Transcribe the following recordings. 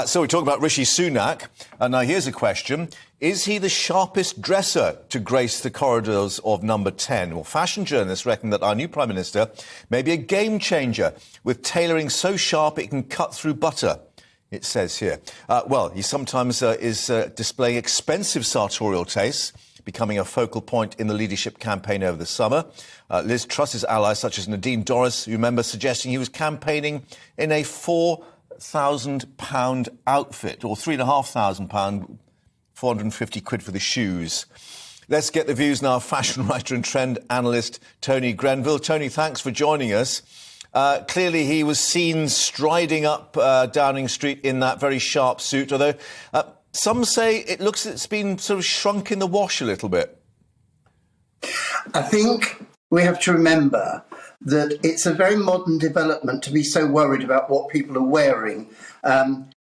So we talk about Rishi Sunak, and now here's a question. Is he the sharpest dresser to grace the corridors of number 10? Well, fashion journalists reckon that our new Prime Minister may be a game changer, with tailoring so sharp it can cut through butter. It says here. Well, he sometimes is displaying expensive sartorial tastes, becoming a focal point in the leadership campaign over the summer. Liz Truss's allies, such as Nadine Dorries, you remember suggesting he was campaigning in a £4,000 outfit, or £3,500, 450 quid for the shoes. Let's get the views now of fashion writer and trend analyst Tony Glenville. Tony, thanks for joining us. Clearly, he was seen striding up Downing Street in that very sharp suit, although some say it looks it's been sort of shrunk in the wash a little bit. I think we have to remember that it's a very modern development to be so worried about what people are wearing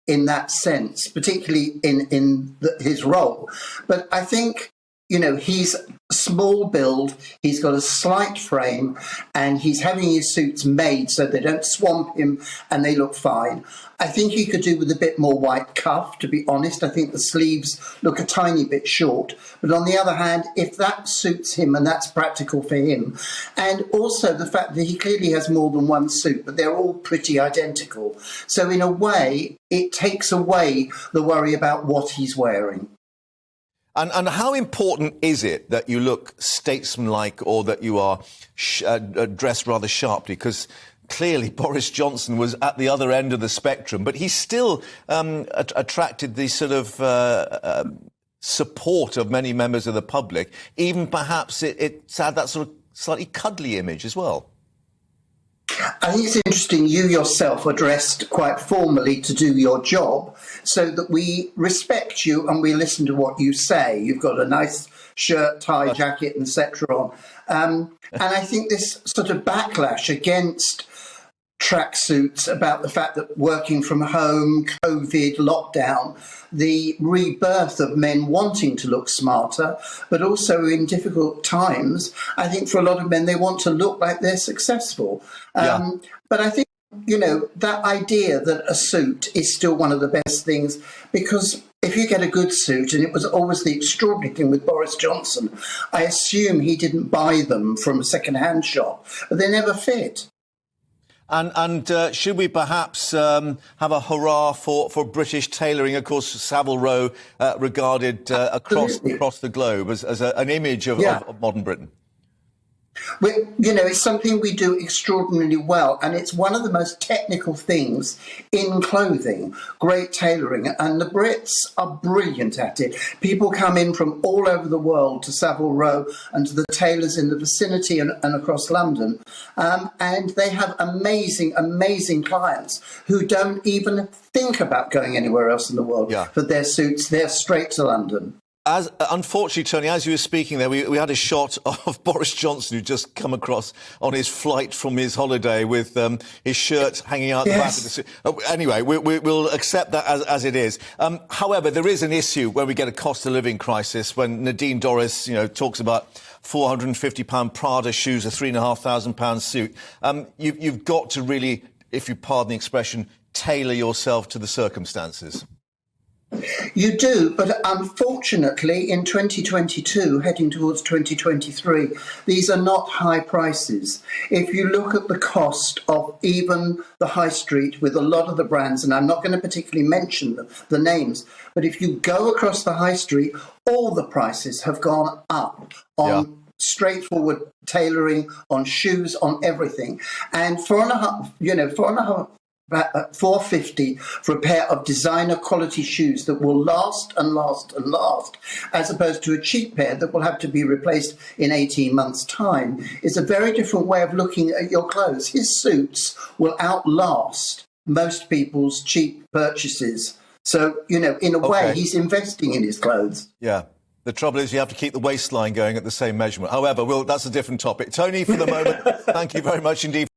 in that sense, particularly in his role. But I think, you know, he's small build, he's got a slight frame, and he's having his suits made so they don't swamp him and they look fine. I think he could do with a bit more white cuff, to be honest. I think the sleeves look a tiny bit short. But on the other hand, if that suits him and that's practical for him, and also the fact that he clearly has more than one suit, but they're all pretty identical. So in a way, it takes away the worry about what he's wearing. And how important is it that you look statesmanlike or that you are dressed rather sharply? Because clearly Boris Johnson was at the other end of the spectrum, but he still attracted the sort of support of many members of the public. Even perhaps it's had that sort of slightly cuddly image as well. I think it's interesting you yourself are dressed quite formally to do your job so that we respect you and we listen to what you say. You've got a nice shirt, tie, jacket and etc. on. And I think this sort of backlash against tracksuits about the fact that working from home, COVID, lockdown, the rebirth of men wanting to look smarter, but also in difficult times, I think for a lot of men, they want to look like they're successful. But I think, you know, that idea that a suit is still one of the best things, because if you get a good suit, and it was always the extraordinary thing with Boris Johnson, I assume he didn't buy them from a second-hand shop, but they never fit. And should we perhaps have a hurrah for British tailoring? Of course, Savile Row regarded across the globe as an image of modern Britain. You know, it's something we do extraordinarily well, and it's one of the most technical things in clothing, great tailoring, and the Brits are brilliant at it. People come in from all over the world to Savile Row and to the tailors in the vicinity and across London, and they have amazing, amazing clients who don't even think about going anywhere else in the world for their suits. They're straight to London. Unfortunately, Tony, as you were speaking there, we had a shot of Boris Johnson who'd just come across on his flight from his holiday with his shirt hanging out the back of the suit. Anyway, we'll accept that as it is. However, there is an issue when we get a cost of living crisis, when Nadine Dorries, you know, talks about £450 Prada shoes, a £3,500 suit. You've got to really, if you pardon the expression, tailor yourself to the circumstances. You do, but unfortunately in 2022, heading towards 2023, these are not high prices. If you look at the cost of even the high street with a lot of the brands, and I'm not going to particularly mention the names, but if you go across the high street, all the prices have gone up on straightforward tailoring, on shoes, on everything. And £450 for a pair of designer quality shoes that will last and last and last, as opposed to a cheap pair that will have to be replaced in 18 months' time, is a very different way of looking at your clothes. His suits will outlast most people's cheap purchases. So, you know, in a way, he's investing in his clothes. Yeah. The trouble is you have to keep the waistline going at the same measurement. However, that's a different topic. Tony, for the moment, thank you very much indeed.